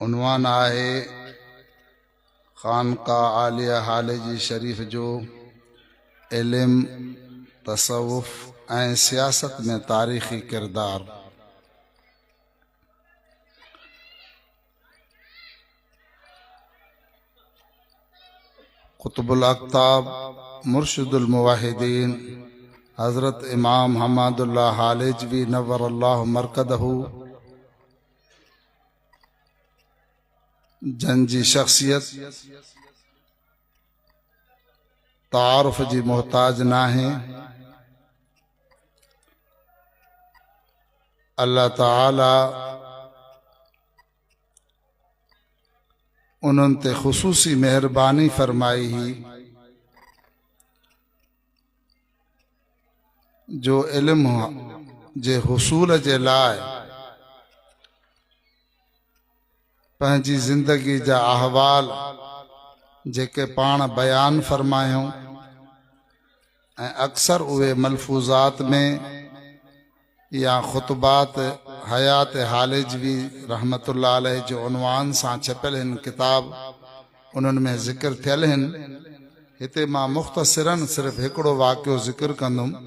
उन्वान आहे खानका आलिया हालेजी शरीफ जो इल्म तसव्वुफ ऐं सियासत में तारीख़ी किरदार। कुतुबुल अक़ताब मुर्शिदुल मुवाहिदीन हज़रत इमाम हमादुल्लाह हालेजवी नव्वरल्लाहु मरकदहू जंजी शख्सियत तारुफ जी मोहताज नाहे। अल्लाह ताला उन्हनि ते ख़ुसूसी मेहरबानी फरमाई ही जो इल्म जे हुसूल जे लाइ पंहिंजी ज़िंदगी जा अहवाल जेके पाण बयान फरमायूं ऐं अक्सर उहे मलफूज़ात में या ख़ुतबात हयात हालेजवी रहमतुल्लाह अलैह जो उन्वान सां छपियल हिन किताब उन्हनि में ज़िक्र थियल हिन। हिते मां मुख़्तसिरन सिर्फ़ हिकिड़ो वाक़ियो ज़िक्र कंदुमि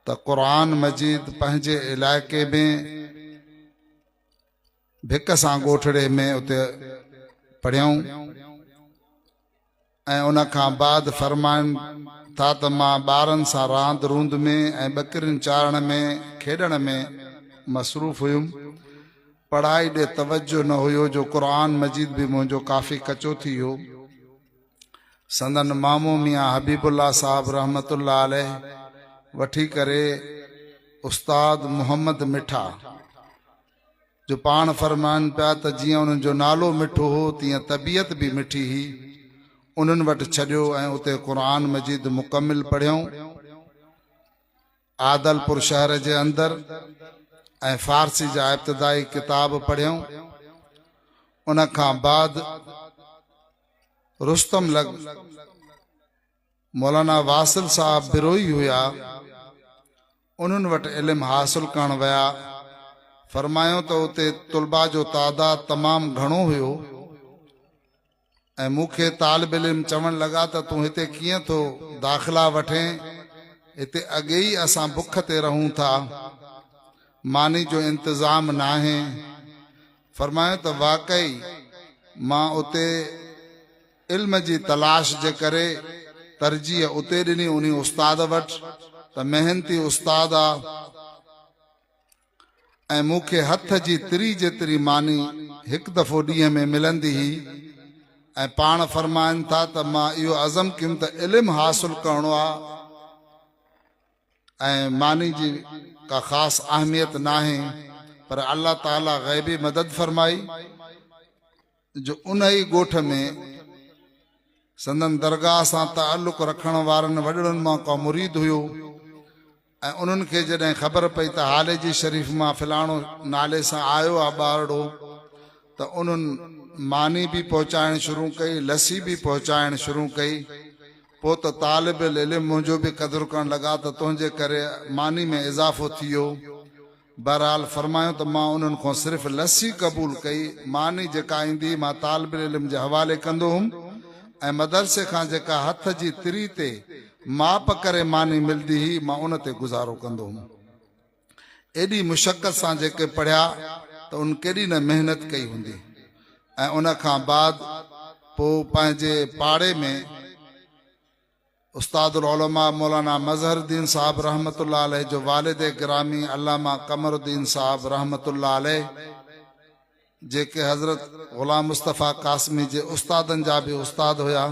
त क़ुरान मजीद पंहिंजे इलाइक़े में भिक सां ॻोठड़े में उते पढ़ियऊं ऐं उन खां बाद फरमाइनि था त मां ॿारनि सां रांदि रूंद में ऐं ॿकरियुनि चारण में खेॾण में मसरूफ़ हुयुमि। पढ़ाई ॾे तवज्जो न हुयो जो क़ुरान मजीद बि मुंहिंजो काफ़ी कचो थी वियो। संदन मामो मियाँ हबीबुल्लाह साहब रहमतुल्लाह अलैह वठी करे उस्ताद मोहम्मद मिठा जो पाण फरमाइनि पिया त जीअं उन्हनि जो नालो मिठो हो तीअं तबीयत भी मिठी ही। उन्हनि वटि छॾियो ऐं उते क़ुरान मजीद मुकमिल पढ़ियऊं। आदलपुर शहर जे अंदर ऐं फारसी जा इब्तिदाई किताब पढ़ियऊं। उन खां बाद रुस्तम लग मौलाना वासिल साहब बिरोई हुया, उन्हनि वटि इल्म हासिल करण विया। फरमायो त उते तुलबा जो तादाद तमामु घणो हुयो ऐं मूंखे तालिब इल्म चवण लॻा त तूं हिते कीअं थो दाख़िला वठें, हिते अॻे ई असां बुख ते रहूं था, मानी जो इंतज़ाम न आहे। फरमायो त वाकई मां उते इल्म जी तलाश जे करे तरजीह उते ॾिनी उन उस्ताद वटि त मेहनती उस्ताद आहे ऐं मूंखे हथ जी तिरी जेतिरी मानी हिकु दफ़ो ॾींहं में मिलंदी ही। ऐं पाण फरमाइनि था त मां इहो अज़म कयुमि त इल्म हासिल करणो आहे ऐं मानी जी का ख़ासि अहमियत न आहे, पर अल्लाह ताला ग़ैबी मदद फरमाई जो उन ई ॻोठ में संदन दरगाह सां ताल्लुक़ रखण वारनि वॾड़नि मां को मुरीद हुयो ऐं उन्हनि खे जॾहिं ख़बर पई त हालेजी शरीफ़ मां फलाणो नाले सां आयो आहे ॿारड़ो, त उन्हनि मानी भी पहुचाइण शुरू कई, लस्सी भी पहुचाइण शुरू कई। पोइ त तालिब इल्म मुंहिंजो भी क़दुरु करण लॻा त तुंहिंजे करे मानी में इज़ाफ़ो थी वियो। बहरहाल फरमायो त मां उन्हनि खां सिर्फ़ लस्सी क़बूल कई, मानी जेका ईंदी मां तालिब इल्म जे हवाले कंदो हुउमि ऐं मदरसे खां जेका हथ जी तिरी ते माप करे मानी मिलदी ही मां उन ते गुज़ारो कंदो हुउमि। एॾी मुशक़त सां जेके पढ़िया त उन केॾी न महिनत कई हूंदी। ऐं उन खां बाद पोइ पंहिंजे पाड़े में उस्तादुल उलमा मौलाना मज़हरुद्दीन साहब रहमतुल्लाह अलैह जो वालिद गिरामी अल्लामा कमरुद्दीन साहब रहमतुल्लाह अलैह जेके हज़रत ग़ुलाम मुस्तफ़ा कासमी जे उस्तादनि जा भी उस्ताद हुया,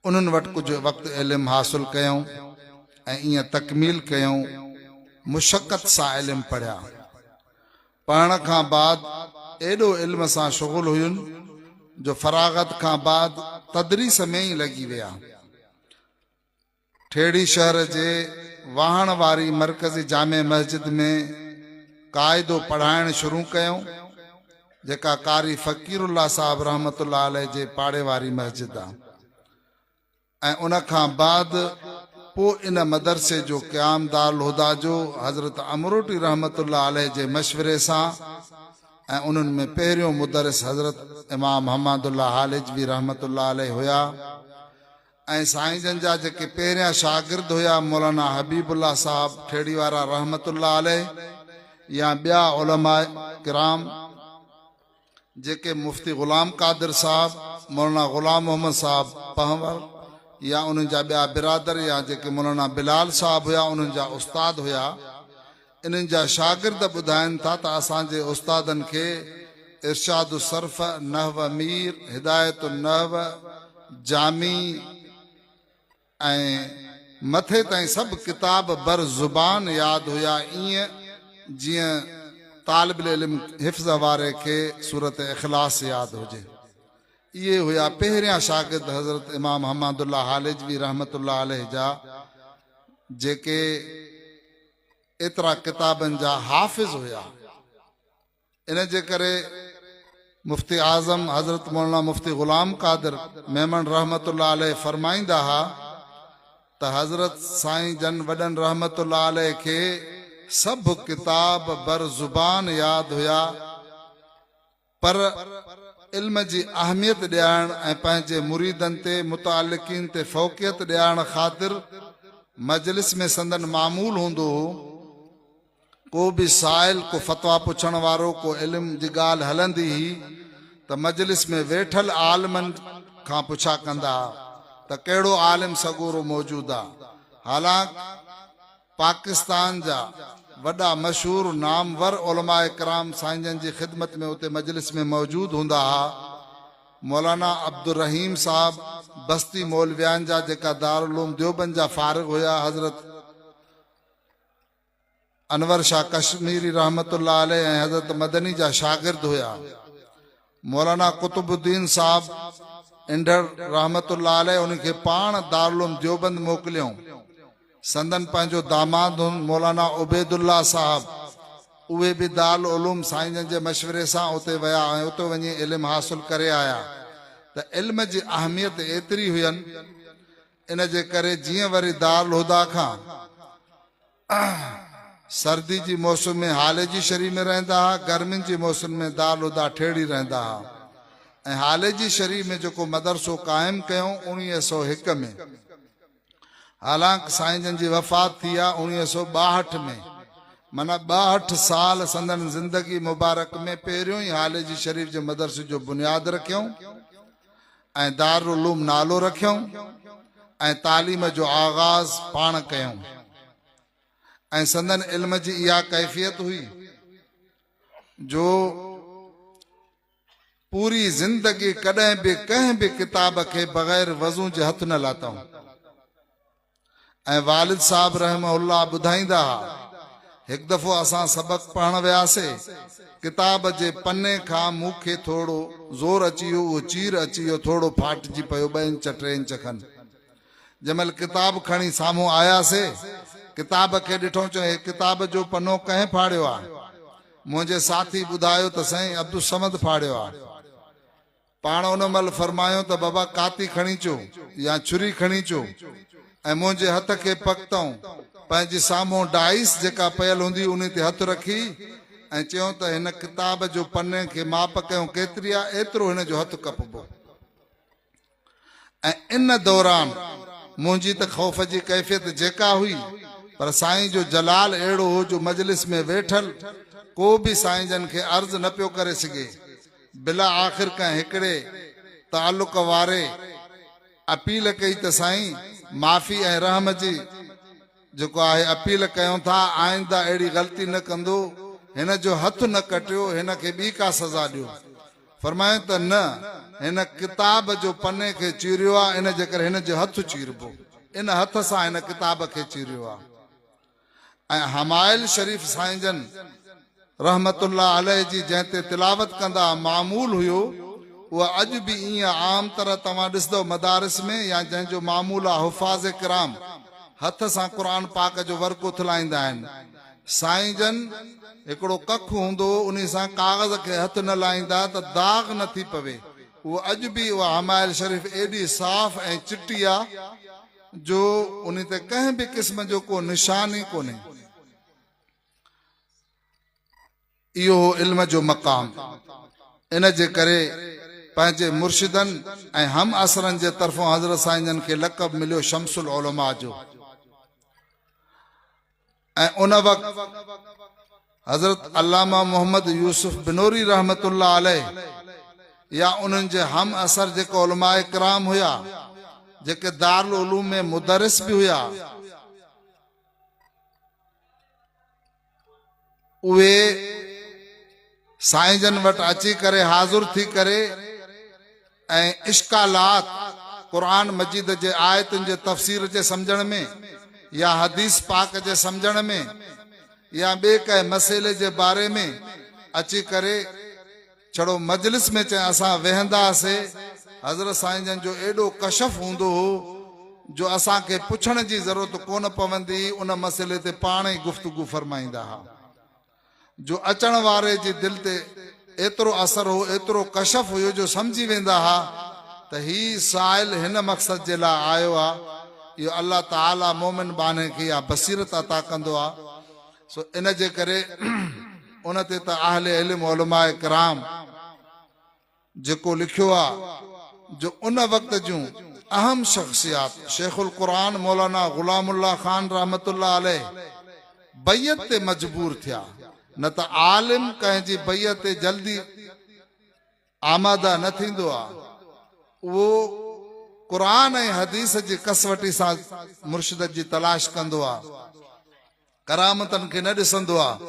उन्हनि वटि कुझु वक़्तु इल्म हासिल कयूं ऐं ईअं तकमील कयूं। मुशक़त सां इल्म पढ़िया। पढ़ण खां बाद एॾो इल्म सां शुग़ुल हुयुनि जो फरागत खां बाद तदरीस में ई लॻी विया। ठेड़ी शहर जे वाहण वारी मरकज़ी जामे मस्जिद में क़ाइदो पढ़ाइण शुरू कयूं, जेका कारी फ़कीरुल्लाह साहब रहमतुल्लाह अलैह जे पाड़े वारी मस्जिद आहे। ऐं उन खां बाद पोइ इन मदरसे जो क़याम दारुल हुदा जो हज़रत अमरोटी रहमतुल्लाह अलैह जे मशवरे सां ऐं उन्हनि में पहिरियों मुदरिस हज़रत इमाम हमादुल्ला हालिजवी रहमतुल्लाह अलैह हुया ऐं साईं जन जा जेके पहिरियां शागिर्द हुया मौलाना हबीबुल्लाह साहब ठेड़ी वारा रहमतुल्लाह अलैह या ॿिया उलमा किराम जेके मुफ्ती ग़ुलाम कादिर साहब मौलाना ग़ुलाम मोहम्मद साहब पहवर या उन्हनि जा ॿिया बिरादर या जेके मौलाना बिलाल साहब हुया उन्हनि जा उस्ताद हुया इन्हनि जा शागिर्द ॿुधाइनि था त असांजे उस्तादनि खे इरशादु सर्फ नहव मीर हिदायतु नहव जामी ऐं मथे ताईं सभु किताब बर ज़ुबान यादि हुया ईअं जीअं तालिबुल इल्म हिफ़्ज़ वारे खे सूरत इख़लास यादि हुजे इहे हुया पहिरियां शागिर्द हज़रत इमाम हमादुल्ला हालिजवी रहमतुल्लाह अलैह जा जेके एतिरा किताबनि जा हाफ़िज़ हुया इन जे करे मुफ्ती आज़म हज़रत मौलाना मुफ्ती ग़ुलाम कादिर मेमन रहमतुल्लाह अलैह फरमाईंदा हा त हज़रत साईं जन वॾनि रहमतुल्लाह अलैह खे सभु किताब बर ज़ुबान यादि हुया पर इल्म जी अहमियत ॾियण ऐं पंहिंजे मुरीदनि ते मुतालिकीन ते फ़ौक़ियत ॾियण ख़ातिर मजलिस में संदन मामूल हूंदो हो को भी साइल को फतवा पुछण वारो को इल्म जी ॻाल्हि हलंदी ही त मजलिस में वेठल आलमन खां पुछा कंदा त कहिड़ो आलिम सगोरो मौजूद आहे हालांकि पाकिस्तान जा वॾा मशहूर नामवर उलमाए कराम साईं जन जी ख़िदमत में उते मजलिस में मौजूद हूंदा हा मौलाना अब्दुल रहीम साहब बस्ती मौलवियान जा जेका दारुल उलूम देवबंद जा फारिग हुया हज़रत अनवर शाह कश्मीरी रहमतुल्लाह अलैह ऐं हज़रत मदनी जा शागिर्द हुया मौलाना कुतुबुद्दीन साहब इंडर रहमतुल्लाह अलैह उनखे पाण दारुल उलूम देवबंद मोकिलियऊं संदन पंहिंजो दामाद मौलाना उबैदुल्ला साहब उहे भी दारुल उलूम साईं जन जे मशवरे सां उते विया ऐं उते वञी इल्म हासिल करे आया त इल्म जी अहमियत एतिरी हुयनि इन जे करे जीअं वरी दारुल हुदा खां सर्दी जी मौसम में हालेजी शरीफ़ में रहंदा हा गर्मियुनि जी मौसम में दारुल हुदा ठेड़ी रहंदा हा ऐं हालेजी शरीफ़ में जेको मदरसो क़ाइमु कयूं 1901 में हालांकि साईं जन जी वफ़ात थी आहे 1962 में माना 62 साल संदन ज़िंदगी मुबारक में पहिरियों ई हालेजी शरीफ़ जे मदरसे जो बुनियाद रखियऊं ऐं दारुल उलूम नालो रखियऊं ऐं तालीम जो आगाज़ पाण कयूं ऐं संदन इल्म जी इहा कैफ़ियत हुई जो पूरी ज़िंदगी कॾहिं बि कंहिं बि किताब खे बग़ैर वज़ू जे हथ न लाथऊं ऐं वालिद साहब रहमहुल्लाह ॿुधाईंदा हिकु दफ़ो असां सबक पढ़ण वियासीं किताब जे पन्ने खां मूंखे थोरो ज़ोर अची वियो उहो चीर अची वियो थोरो फाटिजी पियो 2 इंच 3 इंच खनि जंहिंमहिल किताब खणी साम्हूं आयासीं किताब खे ॾिठो चयो हे किताब जो पनो कंहिं फाड़ियो आहे मुंहिंजे साथी ॿुधायो त साईं अब्दुल समद फाड़ियो आहे पाण उन महिल फरमायो त बाबा काती खणी अचो या छुरी खणी अचो ऐं मुंहिंजे हथ खे पकतऊं पंहिंजे साम्हूं डाइस जेका पयल हूंदी उन ते हथ रखी ऐं चयूं त हिन किताब जो पन्ने खे माप कयूं केतिरी आहे एतिरो हिन जो हथ कपबो ऐं इन दौरान मुंहिंजी त ख़ौफ़ जी कैफ़ियत जेका हुई पर साईं जो जलाल अहिड़ो हो जो मजलिस में वेठल को बि साईं जन खे अर्ज़ न पियो करे सघे बिला आख़िर कंहिं हिकिड़े तालुक़ वारे अपील कई त साईं माफ़ी ऐं रहम जी जेको आहे अपील कयूं था आइंदा अहिड़ी ग़लती न कंदो हिन जो हथ न कटियो हिन खे ॿी का सज़ा ॾियो फरमायो त न हिन किताब जो पन्ने खे चीरियो आहे इन जे करे हिन जो हथ चीरबो इन हथ सां हिन किताब खे चीरियो आहे ऐं हमाइल शरीफ़ साईं जन रहमतुल्लाह अलैह जी जंहिं ते तिलावत कंदा मामूल हुयो उहा अॼु बि ईअं आम तरह तव्हां ॾिसंदव मदारिस में या जंहिंजो मामूल आहे हुफ़ाज़ किराम हथ सां क़ुर पाक जो वर्क़ उथलाईंदा आहिनि साईं जन हिकिड़ो कख हूंदो उन सां कागज़ खे हथ न लाहींदा त दाग़ न थी पवे उहो अॼु बि उहा हमाइल शरीफ़ एॾी साफ़ ऐं चिटी आहे जो उन ते कंहिं बि क़िस्म जो को निशान ई कोन्हे इहो इल्म जो मक़ाम। इन जे करे पंहिंजे मुर्शिदन ऐं हम असरन जे तरफ़ों हज़रत साईं जन खे लक़ब मिलियो शमसुल उलमा जो। ऐं उन वक़्तु हज़रत अल्लामा मोहम्मद यूसुफ बिनोरी रहमतुल्लाह अलैह या उन्हनि जे हम असर जेको उलमाए किराम हुया, जेके दारुल उलूम में मुदरिस भी हुया, उहे साईं जन वटि अची करे हाज़ुर थी करे ऐं इश्कालात क़ुरान मजीद जे आयतुनि जे तफ़सीर जे सम्झण में या हदीस पाक जे सम्झण में या ॿिए कंहिं मसइले जे बारे में अची करे छड़ो मजलिस में चए असां वेहंदासीं। हज़रत साईं जन जो एॾो कशफ हूंदो हो जो असांखे पुछण जी ज़रूरत कोन पवंदी, उन मसइले ते पाण ई गुफ़्तगू फरमाईंदा हुआ। जो अचण वारे जी दिलि ते एतिरो असर हो, एतिरो कशफ हुयो जो सम्झी वेंदा हुआ त ही साइल हिन मक़सद जे लाइ आयो आहे। इहो अल्लाह ताला मोमिन बाने खे या बसीरत अता कंदो आहे। सो इन जे करे उन ते त अहले इल्म उलमाए किराम जेको लिखियो आहे, जो उन वक़्त जूं अहम शख्सियात शेखुल कुरान मौलाना गुलामुल्लाह खान रहमतुल्लाह अलैह बैयत ते मजबूर थिया। न त आलिम कंहिंजी बैयत ते जल्दी आमादा न थींदो आहे, उहो क़ुरान ऐं हदीस जी कसवटी सां मुर्शिद जी तलाश कंदो आहे, करामतनि खे न ॾिसंदो आहे।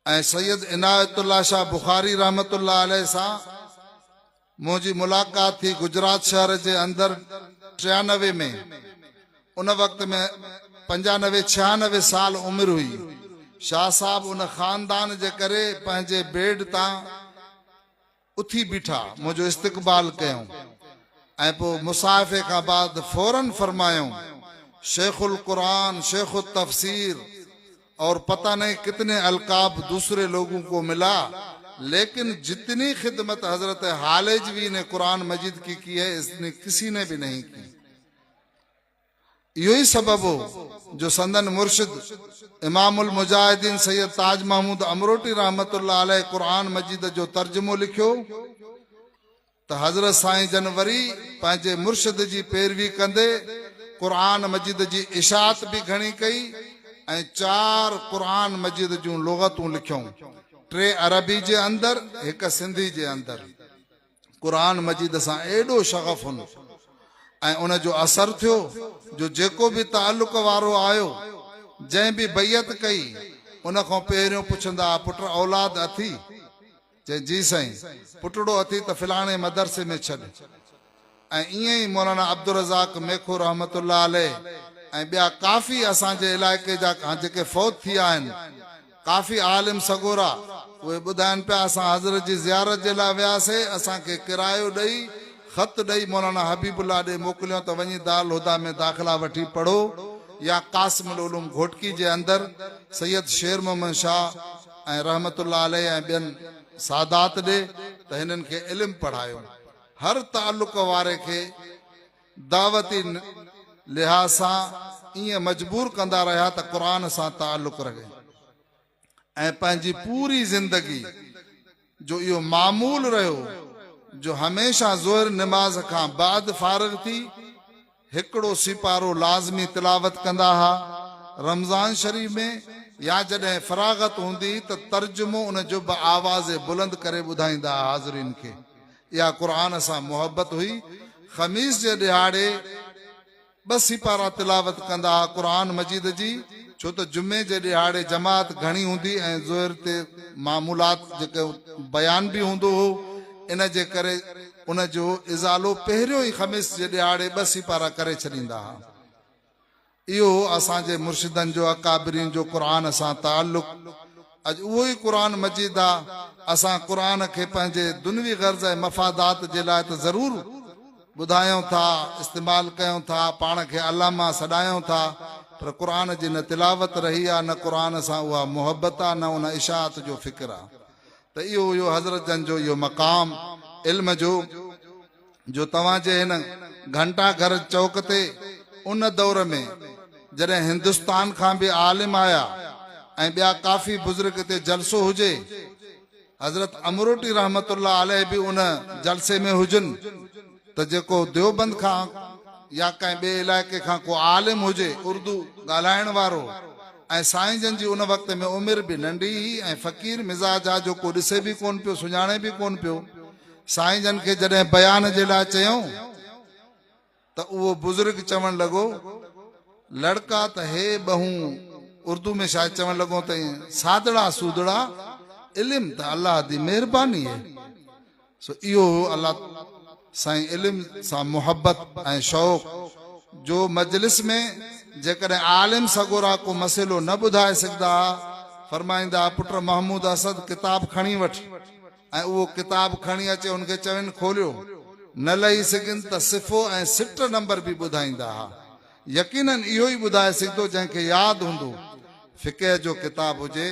ऐं सैयद इनायतुल्लाह शाह बुखारी रहमतुल्लाह अलैह सां मुंहिंजी मुलाक़ात थी गुजरात शहर जे अंदरि 93 में। उन वक़्त में 95-96 साल उमिरि हुई। शाह साहब उन खानदान जे करे पंहिंजे बेड तां उथी बीठा, मुंहिंजो इस्तक़बाल कयूं ऐं पोइ मुसाफ़े खां बाद फौरन फरमायूं शेखुल कुरान, शेखुल तफसीर और पता नहीं कितने अलकाब दूसरे लोगों को मिला, लेकिन जितनी खिदमत हजरत हालेजवी ने कुरान मजीद की है इसने किसी ने भी नहीं की। यही सबब हो जो संदन मुर्शिद इमामुल मुजाहिदीन सैयद ताज महमूद अमरोटी रहमतुल्लाह अलैह कुरान मजीद जो तर्जुमो लिखियो त हजरत साईं जनवरी पंहिंजे मुर्शिद जी पैरवी कंदे कुरान मजीद जी इशात भी घणी कई ऐं 4 कुरान मजीद जूं लुग़तूं लिखियूं, 3 अरबी जे अंदर, 1 सिंधी जे अंदर। कुरान मजीद सां एॾो शगफ़ हुन ऐं उन जो असर थियो जो जेको भी ताल्लुक़ वारो आयो, जंहिं भी बैयत कई, उन खां पहिरियों पुछंदा पुट औलाद अथी? चए जी साईं। पुटड़ो अथी त फिलाणे मदरसे में छॾ। ऐं ईअं ई मौलाना अब्दुल रज़ाक मेखो रहमतुल्लाह अलैह ऐं ॿिया काफ़ी असांजे इलाइक़े जा जेके फौत थी विया आहिनि, काफ़ी आलिम सगोरा, उहे ॿुधाइनि पिया असां हज़रत जी ज़ियारत जे लाइ वियासीं, असांखे किरायो ॾेई ख़त ॾेई मौलाना हबीबुल्लाह ॾे मोकिलियो त वञी दारुल हुदा में दाख़िला वठी पढ़ो, या कासिमुल उलूम घोटकी जे अंदरि सैयद शेर मोहम्मद शाह ऐं रहमतुल्लाह अलैह ऐं ॿियनि सादात ॾे त हिननि खे इल्म पढ़ायो। हर ताल्लुक़ वारे खे दावती लिहाज़ सां ईअं मजबूर कंदा रहिया त क़ुरान सां ताल्लुक़ रहे। ऐं पंहिंजी पूरी ज़िंदगी जो इहो मामूल रहियो जो हमेशा ज़ोहर नमाज खां बाद फारिग थी हिकिड़ो सिपारो लाज़मी तिलावत कंदा हुआ। रमज़ान शरीफ़ में या जॾहिं फरागत हूंदी त तर्जुमो उन जो बि आवाज़ बुलंद करे ॿुधाईंदा हाज़रीन खे। इहा क़ुरान सां मोहब्बत हुई। ख़मीस जे ॾिहाड़े 2 सिपारा तिलावत कंदा हुआ क़ुरान मजीद जी, छो त जुमे जे ॾिहाड़े जमात घणी हूंदी ऐं ज़ोहर ते मामूलात जेके बयान बि हूंदो हो, इन जे करे उन जो इज़ालो पहिरियों ई ख़मीस जे ॾिहाड़े 2 सिपारा करे छॾींदा हुआ। इहो असांजे मुर्शिदनि जो अकाबिरीन जो क़ुरान सां ताल्लुक़। अॼु उहो ई क़ुरान मजीद आहे। असां क़ुरान खे पंहिंजे दुनवी गर्ज़ ऐं मफ़ादात जे लाइ त ज़रूरु ॿुधायूं था, इस्तेमालु कयूं था, पाण खे अलामा सॾायूं था, पर क़ुरान जी न तिलावत रही आहे, न क़ुरान सां उहा मोहब्बत आहे, न उन इशाअत जो फ़िक्र आहे। त इहो इहो हज़रत जन जो इहो मक़ाम इल्म जो तव्हांजे हिन घंटा घर चौक ते उन दौर में जॾहिं हिंदुस्तान खां बि आलिम आया ऐं ॿिया काफ़ी बुज़ुर्ग ते जलसो हुजे, हज़रत अमरोटी रहमतुल्लाह अलैह बि उन जलसे में हुजनि, त जेको देवबंद खां या कंहिं ॿिए इलाइक़े खां को आलिम हुजे उर्दू ॻाल्हाइण वारो, ऐं साईं जन जी उन वक़्त में उमिरि बि नंढी ही ऐं फ़क़ीर मिज़ाज आहे, जो को ॾिसे बि कोन पियो, सुञाणे बि कोन पियो। साईं जन खे जॾहिं बयान जे लाइ चयऊं त उहो बुज़ुर्ग चवण लॻो, लड़का त हे बहू, उर्दू में शायद चवण लॻो त सादड़ा सूदड़ा, इल्म त अल्लाह दी मेहरबानी है। सो इहो अल्लाह साईं इल्म सां मोहब्बत ऐं शौक़, जो मजलिस में जेकॾहिं आलिम सगोरा को मसइलो न ॿुधाए सघंदा, फरमाईंदा पुट महमूद असद किताब खणी वठ, ऐं उहो किताब खणी अचे उनखे चवनि खोलियो, न लही सघनि त सिफ़ो ऐं सिट नंबर बि ॿुधाईंदा हुआ। यकीनन इहो ई ॿुधाए सघंदो जंहिंखे यादि हूंदो, फ़िक़ह जो किताब हुजे,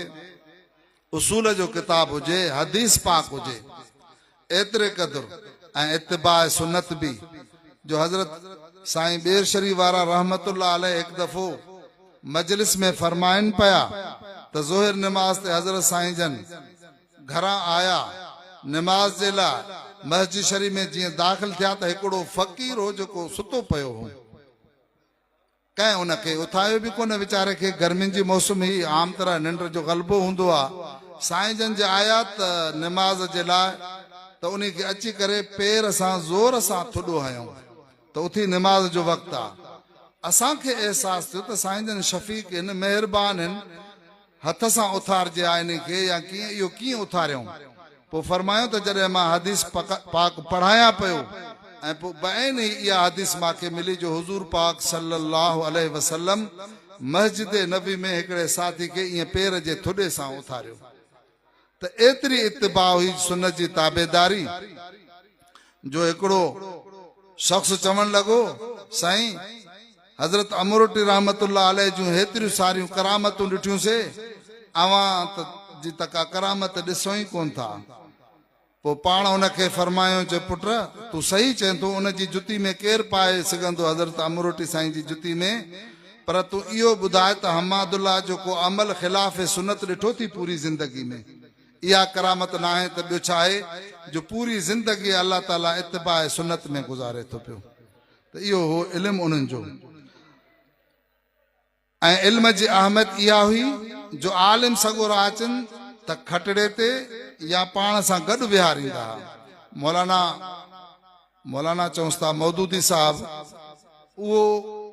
उसूल जो किताब हुजे, हदीस पाक हुजे, एतिरे क़दुरु ऐं इत्तिबा सुन्नत बि, जो हज़रत साईं बेर शरीफ वारा रहमतुल्लाह अलैह हिकु दफ़ो मजलिस में फरमाइनि पिया त ज़ोहिर निमाज़ ते हज़रत साईं जन घरां आया निमाज़ जे लाइ, मस्जिद शरीफ में जीअं दाख़िल थिया त हिकिड़ो फ़क़ीर हो जेको सुतो पियो हो, कंहिं उनखे उथायो बि कोन, वीचारे खे गर्मियुनि जी मौसम ही आम तरह निंड जो ग़लबो हूंदो आहे। साईं जन जे आया त निमाज़ जे लाइ, त उन खे अची करे पेर सां ज़ोर सां थुॾो हयूं त उथी निमाज़ जो वक़्तु आहे। असांखे अहसास थियो त साईं जन शफ़ीक़ आहिनि, महिरबान आहिनि, हथ सां उथारिजे आ इन खे, या कीअं इहो कीअं उथारियूं। पोइ फरमायो त जॾहिं मां हदीस पाक पढ़ायां पियो, ऐं पोइ बहन ई इहा हदीस मूंखे मिली, जो हुज़ूर पाक सल्लल्लाहु अलैहि वसल्लम मस्जिद नबी में हिकिड़े साथी खे ईअं पेर जे थुॾे सां उथारियो। त एतिरी इत्तिबा हुई सुन्नत जी ताबेदारी, जो हिकिड़ो शख्स चवण लॻो, साईं हज़रत अमरोटी रहमतुल्लाह अलैह जूं हेतिरियूं सारियूं करामतूं ॾिठियूंसीं, अवां जी त का करामत ॾिसो ई कोन था। पोइ पाण उनखे फरमायो, जो पुट तूं सही चए थो, उन जी जुती में केरु पाए सघंदो हज़रत अमरोटी साईं जी जुती में, पर तूं इहो ॿुधाए त हमादुल्लाह जो को अमल ख़िलाफ़ सुन्नत ॾिठो थी पूरी ज़िंदगी में? इहा करामत न आहे त ॿियो छा आहे, जो पूरी ज़िंदगी अल्लाह ताला इत्तिबा सुन्नत में गुज़ारे थो पियो। त इहो हो इल्मु उन्हनि जो। ऐं इल्म जी अहमियत इहा हुई, जो आलिम सगोरा अचनि त खटड़े ते या पाण सां गॾु विहारींदा। मौलाना चऊंसि था मौदूदी साहब, उहो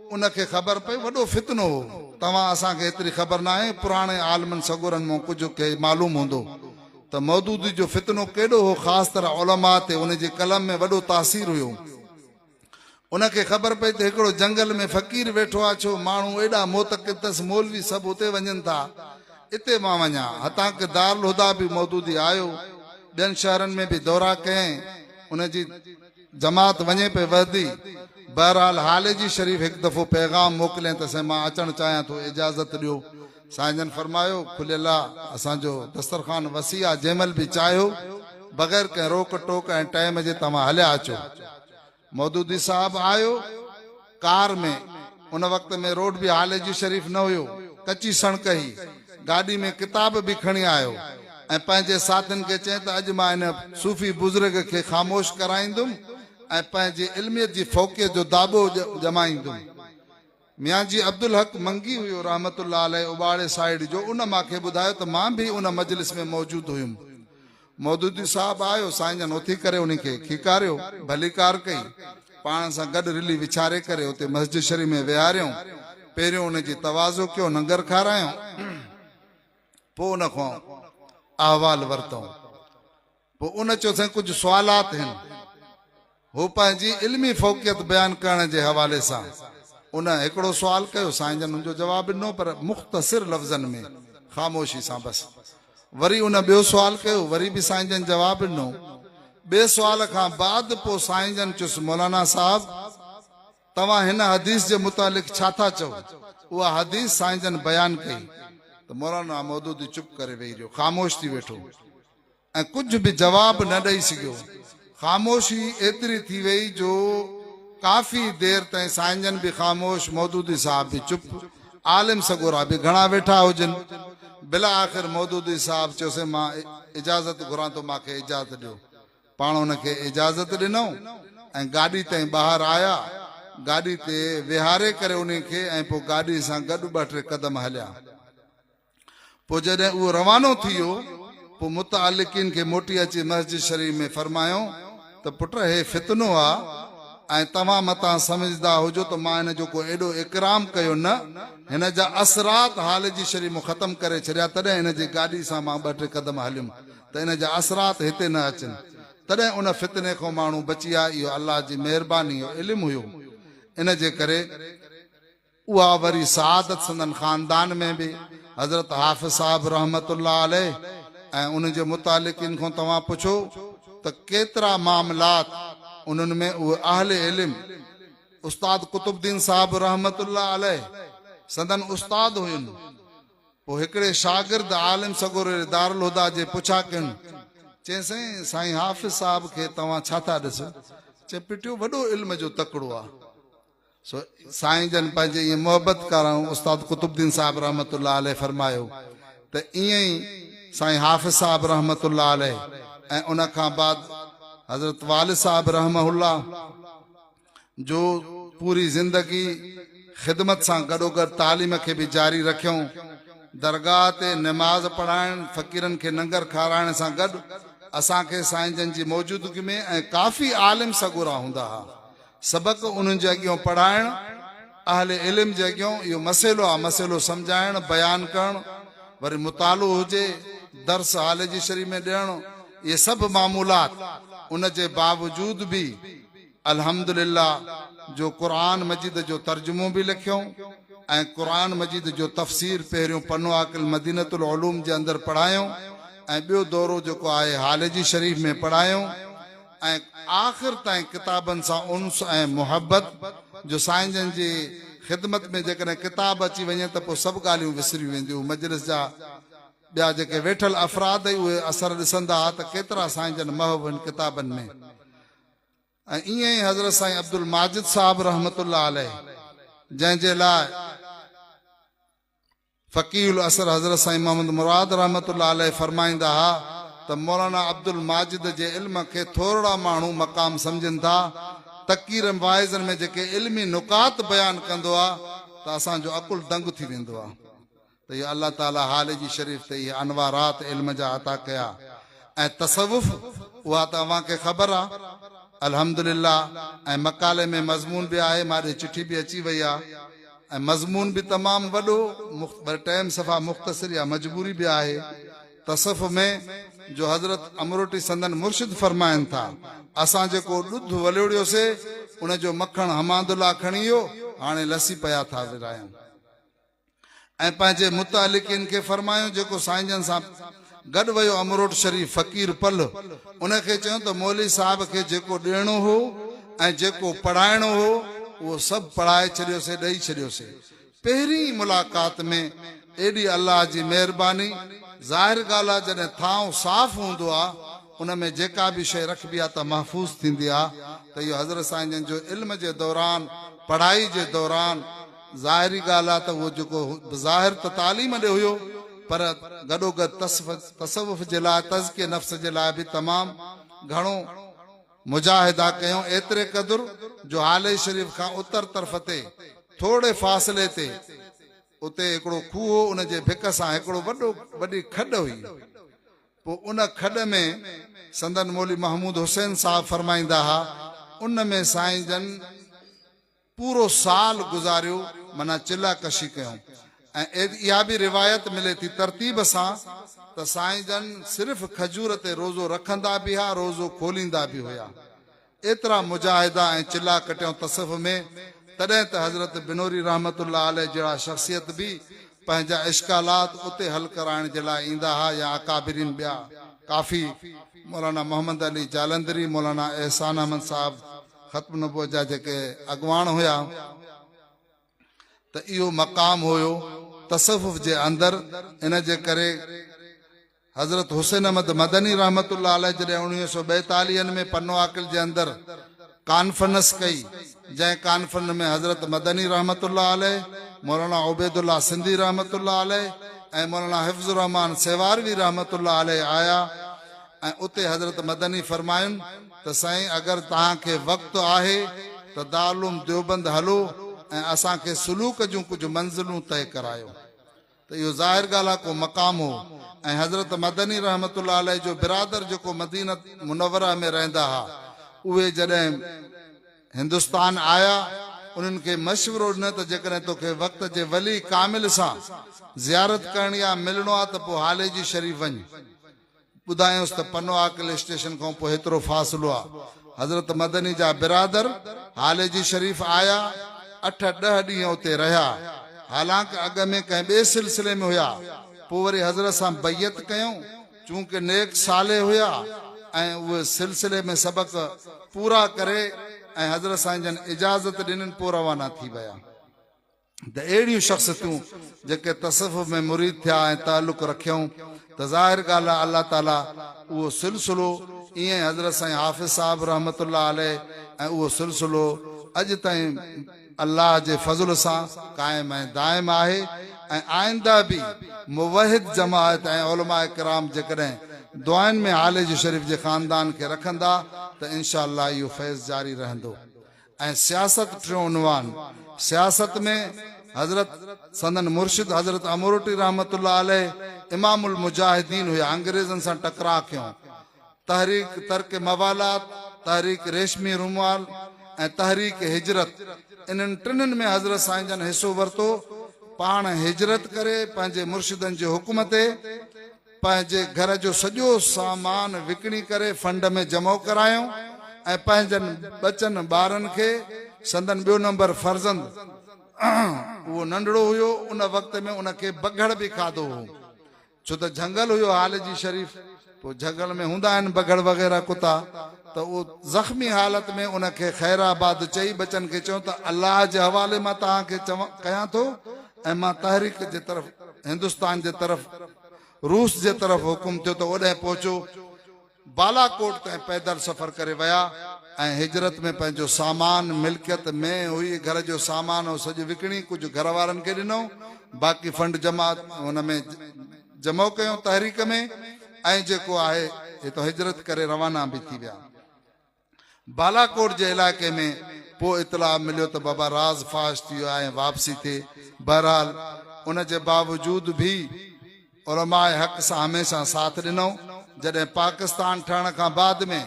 उनखे ख़बर पई वॾो फितनो हो, तव्हां असांखे एतिरी ख़बर न आहे, पुराणे आलमनि सगोरनि मां कुझु खे मालूम हूंदो त मौदूदी जो फितनो केॾो हो, ख़ासि तरह उलमा ते उनजे कलम में वॾो तासीर हुयो। उनखे ख़बर पई त हिकिड़ो जंगल में फ़क़ीर वेठो आहे, छो माण्हू एॾा मोतक़िद अथसि, मौलवी सभु उते वञनि था, इते मां वञा। हतां के दारुल हुदा बि मौदूदी आयो, ॿियनि शहरनि में बि दौरा कयईं, उनजी जमात वञे पई वधी। बहरहाल हाले जी शरीफ़ हिकु दफ़ो पैगाम मोकिलियईं त साईं मां अचणु चाहियां थो, इजाज़त ॾियो। साईं जन फरमायो, खुलियल आहे असांजो दस्तरखान वसी आहे, जंहिंमहिल बि चाहियो बग़ैर कंहिं रोक टोक ऐं टाइम जे तव्हां हलिया अचो। मौदूदी साहब आयो कार में, उन वक़्त में रोड बि हाले जी शरीफ़ न हुयो, कची सड़क ही, गाॾी में किताब बि खणी आयो, ऐं पंहिंजे साथियुनि खे चई त अॼु मां हिन सूफ़ी बुज़ुर्ग खे ख़ामोश कराईंदुमि ऐं पंहिंजी इल्मियत जी फ़ौक़ियत जो दाबो जमाईंदुमि। मियाँ जी अब्दुल हक मंगी हुयो रहमतुल्लाह अलैह, उबाड़े साइड जो, उन मूंखे ॿुधायो त मां बि उन मजलिस में मौजूदु हुयुमि। मौदूदी साहब आयो, साईं जन उथी करे उनखे खीकारियो, भली कार कई, पाण सां गॾु रिली विछारे करे उते मस्जिद शरीफ़ में विहारियऊं। पहिरियों उनजी तवाज़ो कयो, नंगर खारायूं, पोइ उन खां अहवाल वरितऊं। पोइ उन चयो साईं कुझु सुवालात आहिनि, हो पंहिंजी इल्मी फ़ौक़ियत बयान करण जे हवाले सां उन हिकिड़ो सुवाल कयो। साईं जन उनजो जवाबु ॾिनो, पर मुख़्तसिर लफ़्ज़नि में, ख़ामोशी सां बसि। वरी उन ॿियो सुवाल कयो, वरी बि साईं जन जवाबु ॾिनो। ॿिए सुवाल खां बाद पोइ साईं जन चयुसि, मौलाना साहब तव्हां हिन हदीस जे मुतालिक़ छा था चओ? उहा हदीस साईं जन बयान कई त मौलाना मौदूदी चुप करे वेही रहियो, ख़ामोश थी वेठो, ऐं कुझु बि जवाबु न ॾेई सघियो। ख़ामोशी एतिरी थी वई जो काफ़ी देर ताईं साईं जन बि ख़ामोश, मौदूदी साहब बि चुप, आलिम सगोरा बि घणा वेठा हुजनि, बिला आख़िर मौदूदी साहब चयोसि मां इजाज़त घुरां थो, मूंखे इजाज़त ॾियो। पाण उनखे इजाज़त ॾिनऊं ऐं गाॾी ताईं ॿाहिरि आया, गाॾी ते विहारे करे उनखे ऐं पोइ गाॾी सां गॾु ॿ टे क़दम हलिया। पोइ जॾहिं उहो रवानो थी वियो, पोइ मुतअल्लिक़ीन खे मोटी अची मस्जिद शरीफ़ में फरमायो त पुट हे फितनो आहे ऐं तव्हां मतां समझदा हुजो त मां हिन जो को एॾो इकराम कयो न, हिन जा असरात हाल जी शरीफ़ मूं ख़तमु करे छॾिया, तॾहिं हिन जी गाॾी सां मां ॿ टे क़दम हलियुमि त हिन जा असरात हिते न अचनि, तॾहिं उन फितने खां माण्हू बची विया। इहो अल्लाह जी महिरबानी जो इल्मु हुयो। इन जे करे उहा वरी सआदत संदन ख़ानदान में बि हज़रत हाफ़िज़ साहब रहमतुल्लाह अलैह ऐं उन जे मुतालिक़िन खां तव्हां पुछो त केतिरा मामलात उन्हनि में उहे अहले इल्म उस्ताद कुतुबुद्दीन साहब रहमतुल्लाह अलैह संदन उस्ताद हुयुनि। पोइ हिकिड़े शागिर्द आलिम सगोर दारुल हुदा जे पुछा कनि, चयईं साईं हाफ़िज़ साहब खे तव्हां छा था ॾिसो? चए पिटियो वॾो इल्म जो तकिड़ो आहे। सो साईं जन पंहिंजे ईअं मोहबत कराऊं उस्ताद कुतुबुद्दीन साहब रहमतुल्लाह अलैह फरमायो त ईअं ई साईं हाफ़िज़ साहब रहमतुल्लाह अलैह ऐं उन खां बाद हज़रत वालिद साहब रहमहुल्लाह जो पूरी ज़िंदगी ख़िदमत सां गॾोगॾु तालीम खे बि जारी रखियऊं। दरगाह ते नमाज़ पढ़ाइण, फ़क़ीरनि खे लंगर खाराइण सां गॾु असांखे साईं जन जी मौजूदगी में ऐं काफ़ी आलिम सगोरा हूंदा हुआ, सबक़ उन्हनि जे अॻियां पढ़ाइण, अहले इल्म जे अॻियां इहो मसइलो आहे, मसइलो सम्झाइण, बयानु करणु, वरी मुतालो हुजे, दर्स हाल जी शरीफ़ में ॾियणु, इहे सभु मामूलात। उन जे बावजूद बि अल्हम्दुलिल्लाह जो क़ुरान मजीद जो तर्जुमो बि लिखियऊं ऐं क़ुरान मजीद जो तफ़सीर पहिरियों पनो आकिल मदीनतुल उलूम जे अंदरि पढ़ायूं ऐं ॿियो दौरो जेको आहे हाल जी शरीफ़ में पढ़ायूं ऐं आख़िर ताईं किताबनि सां उन्स ऐं मुहबत जो साईं जन जी ख़िदमत में जेकॾहिं किताब अची वञे त पोइ सभु ॻाल्हियूं विसरी वेंदियूं। मजलिस जा ॿिया जेके वेठल अफ़राद उहे असर ॾिसंदा त केतिरा साईं जन महब आहिनि किताबनि में। ऐं ईअं ई हज़रत साईं अब्दुल माजिद साहब रहमतुल्लाह अलैह जंहिंजे लाइ फ़कीहुल असर हज़रत साईं मोहम्मद मुराद रहमतुल्लाह अलैह फरमाईंदा हा त मौलाना अब्दुल माजिद जे इल्म खे थोरा माण्हू मक़ाम सम्झनि था। तक़ीर वाइज़नि में जेके इल्मी नुकात बयानु कंदो आहे त असांजो अकुल दंग थी वेंदो आहे त इहो अल्लाह ताला हाल जी शरीफ़ ते इहे अनवारात इल्म जा अता कया। ऐं तसवुफ़ उहा तव्हांखे ख़बर आहे अल्हम्दुलिल्लाह, ऐं मकाले में मज़मून बि आहे, मारे चिठी बि अची वई आहे ऐं मज़मून बि तमामु वॾो, पर टाइम सफ़ा मुख़्तसिर या मजबूरी बि आहे। तसफ़ में जो हज़रत अमरोटी संदन मुर्शिद फरमाइनि था, असां जेको ॾुध वलियोड़ियोसीं उन जो मखण हमादुल्ला खणी वियो, हाणे लसी पिया था विरायूं। ऐं पंहिंजे मुतालिक़िन खे फरमायूं जेको साईं जन सां गॾु वियो अमरोट शरीफ़ फ़क़ीर पल, उनखे चयूं त मौली साहब खे जेको ॾियणो हो ऐं जेको पढ़ाइणो हो उहो सभु पढ़ाए छॾियोसीं, ॾेई छॾियोसीं। पहिरीं मुलाक़ात में एॾी अल्लाह जी महिरबानी, ज़ाहिर ॻाल्हि आहे जॾहिं थांव साफ़ हूंदो आहे उन में जेका बि शइ रखबी आहे त महफ़ूज़ थींदी आहे। त इहो हज़रत साईं जन जो इल्म जे दौरान, पढ़ाई जे दौरान ज़ाहिरी ॻाल्हि आहे त उहो जेको ज़ाहिर त तालीम ॾे हुयो, पर गॾोगॾु तसवुफ़ जे लाइ, तज़किये नफ़्स जे लाइ बि तमामु घणो मुजाहिदा कयूं। एतिरे क़दुरु जो हाले शरीफ़ खां उतर तरफ़ ते थोरे फ़ासिले ते उते हिकिड़ो खूह हो, उन जे भिक सां हिकिड़ो वॾी खॾ हुई। पोइ उन खॾ में संदन मौली महमूद हुसैन साहब फरमाईंदा हा, उन में साईं जन पूरो साल गुज़ारियो, माना चिला कशी कयूं। ऐं इहा बि रिवायत मिले थी तरतीब सां त साईं जन सिर्फ़ु खजूर ते रोज़ो रखंदा बि हुआ, रोज़ो खोलींदा बि हुया। एतिरा मुजाहिदा ऐं चिला कटियूं तसफ़ में। तॾहिं त हज़रत बिनोरी रहमतुल्लाह अलैह जहिड़ा शख़्सियत बि पंहिंजा इश्कालात उते हल कराइण जे लाइ ईंदा हुआ, या अकाबिरीन ॿिया काफ़ी, मौलाना मोहम्मद अली जालंधरी, मौलाना एहसान अहमद साहब ख़त्म नबूवत जा जेके अॻवान हुया। त इहो मक़ाम हुयो तसवुफ़ जे अंदरि। इन जे करे हज़रत हुसैन अहमद मदनी रहमतुल्लाह अलैह जॾहिं 1942 में पन्नो आकिल जे अंदरि कॉन्फ्रेंस कई, जंहिं कॉन्फ्रेंस में हज़रत मदनी रहमतुल्लाह अलैह, मौलाना उबैदुल्लाह सिंधी रहमतुल्लाह अलैह, ऐं मौलाना हिफ्ज़ुर रहमान सेवारवी रहमतुल्लाह अलैह आया ऐं उते हज़रत मदनी फरमायुनि त साईं अगरि तव्हांखे वक़्तु आहे त दारुल देवबंद हलो ऐं असांखे सुलूक जूं कुझु मंज़िलूं तय करायो। त इहो ज़ाहिर ॻाल्हि आहे को मक़ाम हो। ऐं हज़रत मदनी रहमतुल्लाह अलैह जो बिरादर जेको मदीना मुनव्वरा में रहंदा हुआ, उहे जॾहिं हिंदुस्तान आया, उन्हनि खे मशवरो ॾिनो त जेकॾहिं तोखे वक़्त जे वली कामिल सां ज़ियारत करणी आहे, मिलणो आहे, त पोइ हाले जी शरीफ़ वञ। ॿुधायूंसि त पनवा किले स्टेशन खां पोइ हेतिरो फ़ासिलो आहे। हज़रत मदनी जा बिरादर हाले जी शरीफ़ आया, 8-10 ॾींहं उते रहिया। हालांकि अॻ में कंहिं ॿिए सिलसिले में हुया, पोइ वरी हज़रत सां बैयत कयूं, चूंकि नेक साले हुया ऐं उहे सिलसिले में सबक़ पूरा करे ऐं हज़रत साईं जन इजाज़त ॾिननि, पोइ रवाना थी विया। त अहिड़ियूं शख़्सियतूं जेके तसव्वुफ़ में मुरीद थिया ऐं ताल्लुक़ रखियऊं, त ज़ाहिर ॻाल्हि आहे अल्लाह ताला उहो सिलसिलो ईअं हज़रत साईं हाफ़िज़ साहिब रहमतुल्लाह अलैह ऐं उहो सिलसिलो अॼु ताईं अल्लाह जे फज़ल सां क़ाइम ऐं दाइम आहे। ऐं आइंदा बि मुवहिद जमात ऐं उलमा किराम जेकॾहिं दुआनि में हाले जी शरीफ़ जे ख़ानदान खे रखंदा त इंशा अल्लाह इहो फैज़ जारी रहंदो। ऐं सियासत टियों उनवान, सियासत में हज़रत संदन मुर्शिद हज़रत अमरोटी रहमतुल्लाह अलैह इमामुल मुजाहिदीन हुया। अंग्रेज़नि सां टकरा कयूं, तहरीक तर्क मवालात, तहरीक रेशमी रुमाल ऐं तहरीक हिजरत, इन्हनि टिनिनि में हज़रत साईं जन हिसो वरितो। पाण हिजरत करे पंहिंजे मुर्शिदनि जे हुकुम ते पंहिंजे घर जो सॼो सामान विकिणी करे फंड में जमो करायूं ऐं पंहिंजनि बचनि ॿारनि खे, संदन ॿियो नंबर फर्ज़ंद उहो नंढड़ो हुयो, उन वक़्त में उनखे बघड़ बि खाधो हो, छो त झंगल हुयो हाले जी शरीफ़। पोइ झंगल में हूंदा आहिनि बघड़ वग़ैरह कुता, त उहो ज़ख़्मी हालत में उनखे ख़ैराबाद चई बचनि खे चयो त अल्लाह जे हवाले मां तव्हांखे कयां थो ऐं मां तहरीक जे तरफ़, हिंदुस्तान जे तरफ़, रूस जे तरफ़ हुकुम थियो। त ओॾे पहुचो, बालाकोट ताईं पैदल सफ़र करे विया ऐं हिजरत में पंहिंजो सामान मिल्कियत में हुई, घर जो सामान हो सॼो विकिणी, कुझु घर वारनि खे ॾिनो, बाक़ी फंड जमा हुन में जमो कयूं तहरीक में, ऐं जेको आहे हितो हिजरत करे रवाना बि थी विया। बालाकोट जे इलाइक़े में पोइ इतला मिलियो त बाबा राज़ फाश थी वियो ऐं वापसी थिए। बहरहाल उन जे बावजूद बि उलमाए हक़ सां हमेशह साथ ॾिनो। जॾहिं पाकिस्तान ठहण खां बाद में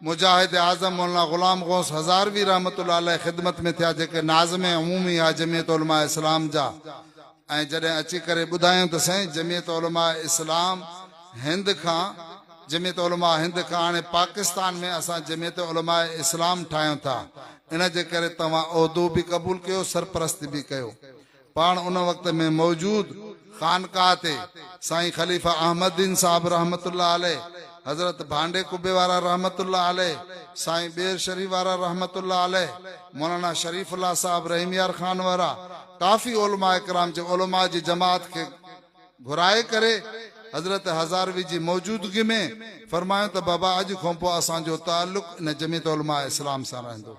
मुजाहिद आज़म मौलाना ग़ुलाम गौस हज़ारवी रहमतुल्लाह अलैह ख़िदमत में थिया, जेके नाज़िम अमूमी आहे जमियत उलमा इस्लाम जा। ऐं जॾहिं अची करे ॿुधायूं त साईं जमियत उलमा इस्लाम हिंद खां, जमियत उलमा हिंद खां हाणे पाकिस्तान में असां जमियत उलमा इस्लाम ठाहियूं था, इन जे करे तव्हां उहिदो बि क़बूल कयो, सरपरस्ती बि कयो। पाण उन वक़्त में मौजूद खानकाह ते साईं ख़लीफ़ा अहमदीन साहब रहमतुल्लाह अलैह, हज़रत भांडे कुबे वारा रहमतुल्लाह अलैह, साईं बेर शरीफ वारा रहमतुल्लाह अलैह, मौलाना शरीफुल्लाह साहब रहीमयार खान वारा, काफ़ी उलमा इकराम जे उलमा जी जमात खे घुराए करे हज़रत हज़ारवी जी मौजूदगी में फरमायो त बाबा अॼु खां पोइ असांजो ताल्लुक़ इन जमियत उलमा इस्लाम सां रहंदो।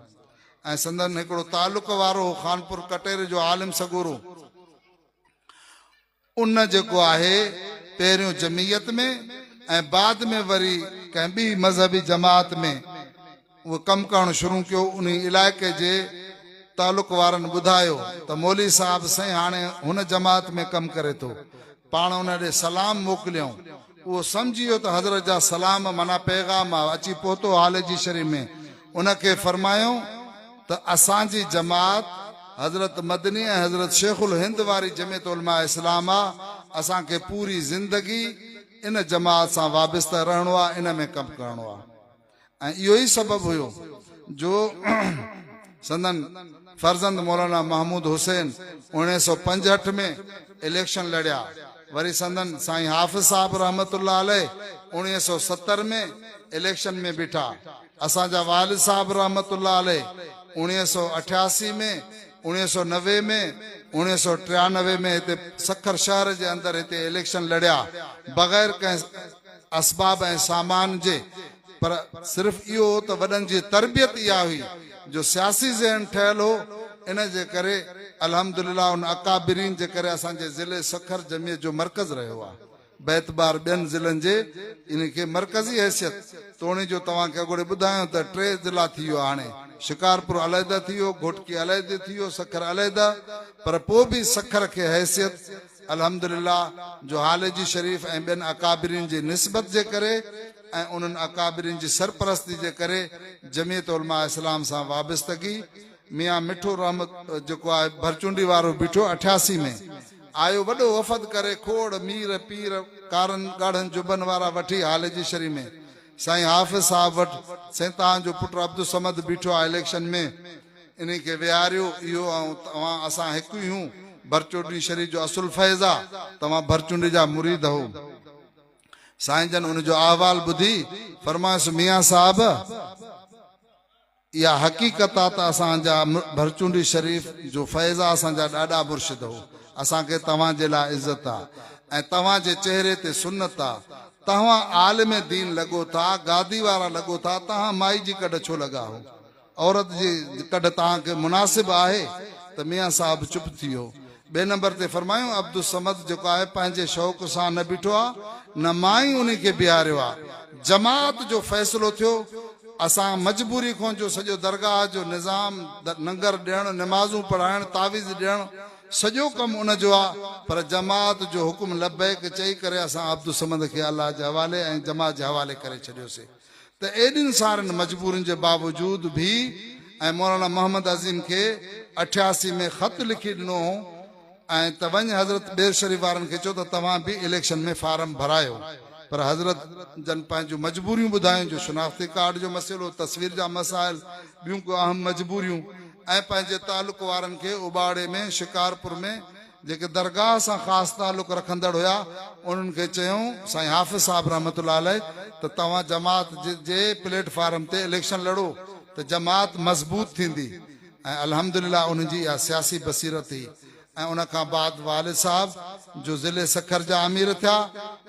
ऐं संदन हिकिड़ो ताल्लुक़ वारो खानपुर कटेरे जो आलिम सगुरो, उन जेको आहे पहिरियों जमियत में ऐं बाद में वरी कंहिं ॿी मज़हबी जमात में उहो कमु करणु शुरू कयो। उन इलाइक़े जे ताल्लुक़ वारनि ॿुधायो त मौली साहब साईं हाणे हुन जमात में कमु करे थो। पाण उन ॾे सलाम मोकिलियऊं, उहो सम्झी वियो त हज़रत जा सलाम माना पैगाम अची पहुतो हाले जी शरीफ़ में। उनखे फरमायूं त असांजी जमात हज़रत मदनी ऐं हज़रत शेखुल हिंद वारी जमियत उलमा इस्लाम आहे, असांखे पूरी ज़िंदगी इन जमात सां वाबस्ता रहणो आहे, इन में कमु करणो आहे। ऐं इहो ई सबबु हुयो जो संदन फर्ज़ंद मौलाना महमूद हुसैन 1965 में इलेक्शन लड़िया। वरी संदन साईं हाफ़िज़ साहब रहमतुल्लाह अलैह 1970 में इलेक्शन में बीठा। असांजा वालिद साहब रहमतुल्लाह अलैह 1988 में, 1990 में, 1993 में हिते सखर शहर जे अंदर हिते इलेक्शन लड़िया बग़ैर कंहिं असबाब ऐं सामान जे। पर सिर्फ़ इहो त वॾनि जी तरबियत इहा हुई जो सियासी ज़हन ठहियल हो, इन जे करे अल्हम्दुलिल्लाह उन अकाबिरीन जे करे असांजे ज़िले सखर जमियत जो मरकज़ रहियो आहे। बैतबार ॿियनि ज़िलनि जे इनखे मरकज़ी हैसियत तोणी जो तव्हांखे अॻोड़े ॿुधायो त 3 ज़िला थी वियो हाणे। शिकारपुर अलहदा थी वियो, घोटकी अलहदे थी वियो, सखर अलहदा, पर पोइ बि सखर खे हैसियत अल्हम्दुलिल्लाह जो हालेजी शरीफ़ ऐं ॿियनि अकाबिरीन जी निस्बत जे करे ऐं उन्हनि अकाबिरीन जी सरपरस्ती जे करे जमियत उलमा इस्लाम सां वाबस्तगी मियां मिठो रहमत जेको आहे भरचुंडी वारो बीठो 88 में आयो वॾो वफ़द करे खोड़ मीर पीर कारन ॻाढ़नि जुबन वारा वठी हालेजी शरीफ़ में साईं हाफ़िज़ साहब वटि साईं तव्हांजो पुटु अब्दुल समद बीठो आहे इलेक्शन में, इन खे विहारियो। इहो ऐं तव्हां असां हिकु ई हूं। भरचुंडी शरीफ़ जो असुल फैज़ आहे, तव्हां भरचुंडी जा मुरीद हो। साईं जन उनजो अहवाल ॿुधी फरमाइसि मियां साहब इहा हक़ीक़त आहे त असांजा भरचुंडी शरीफ़ जो फैज़ आहे, असांजा ॾाढा मुर्शिद हो। असांखे तव्हांजे लाइ इज़त आहे ऐं तव्हांजे चेहरे ते सुन्नत आहे। तव्हां आलिम दीन लॻो था, गादी वारा लॻो था, तव्हां माई जी कॾ छो लॻा हो? औरत जी कॾ तव्हांखे मुनासिब आहे? त मियां साहब चुप थी वियो। ॿिए नंबर ते फरमायूं अब्दुल समद जेको आहे पंहिंजे शौक़ सां न बीठो आहे, न मां ई उन खे बीहारियो आहे। जमात जो फ़ैसिलो थियो, असां मजबूरी खां जो सॼो दरगाह जो निज़ाम लंगर ॾियणु, नमाज़ूं पढ़ाइणु, तावीज़ ॾियणु, सॼो कमु उनजो आहे। पर जमात जो हुकुम लबैक चई करे असां अब्दुल समद खे अल्लाह जे हवाले ऐं जमात जे हवाले करे छॾियोसीं। त एॾिन सारनि मजबूरियुनि जे बावजूद बि ऐं मौलाना मोहम्मद अज़ीम खे 88 में ख़त लिखी ॾिनो ऐं त वञ हज़रत बेर शरीफ़ वारनि खे चयो त तव्हां बि इलेक्शन में फार्म भरायो। पर हज़रत जन पंहिंजूं मजबूरियूं ॿुधायूं, जो शनाख्ती कार्ड जो मसइलो, तस्वीर जा मसाइल, ॿियूं को अहम मजबूरियूं, ऐं पंहिंजे तालुक़ वारनि खे उबाड़े में शिकारपुर में जेके दरगाह सां ख़ासि तालुक़ रखंदड़ हुया उन्हनि खे चयूं साईं हाफ़िज़ साहब रहमतुल्लाह अलैह त तव्हां जमात जे प्लेटफार्म ते इलेक्शन लड़ो त जमात मज़बूत थींदी। ऐं अल्हम्दुलिल्लाह उनजी इहा सियासी बसीरत थी। ऐं उन खां बाद वालिद साहब जो ज़िले सखर जा अमीर थिया,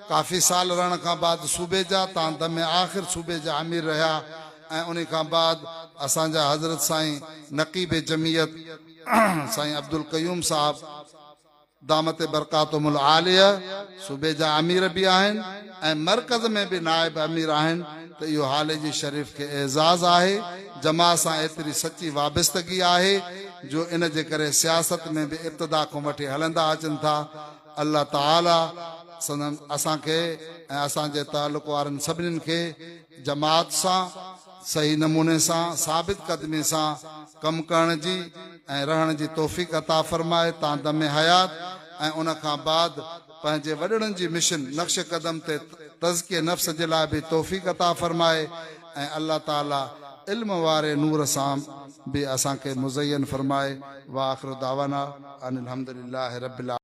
काफ़ी साल रहण खां बाद सूबे जा तांद में आख़िर सूबे जा अमीर रहिया। ऐं उन खां बाद असांजा हज़रत साईं नक़ीब जमियत साईं अब्दुल कयूम साहब दामत बरकातुमुल आलिया सूबे जा अमीर भी आहिनि ऐं मरकज़ में भी नाइब अमीर आहिनि। त इहो हालेजी शरीफ़ खे एज़ाज़ आहे, जमात सां एतिरी सची वाबस्तगी आहे जो इन जे करे सियासत में भी इब्तिदा खां वठी हलंदा अचनि था। अल्लाह ताला असांखे ऐं असांजे तालुक़ वारनि सभिनीनि खे जमात सां सही नमूने सां साबित क़दमी सां कमु करण जी ऐं रहण जी तौफ़ीक़ अता फ़रमाए, तां दमे हयात। ऐं उन खां बाद पंहिंजे वॾड़नि जी मिशन नक्श कदम ते तज़किए नफ़्स जे लाइ बि तौफ़ीक़ अता फ़रमाए। ऐं अल्लाह ताला इल्म वारे नूर सां भी असांखे मुज़यन फ़रमाए। व आख़िर दावाना अनिल हम्दुलिल्लाहि रब्बिल आलमीन।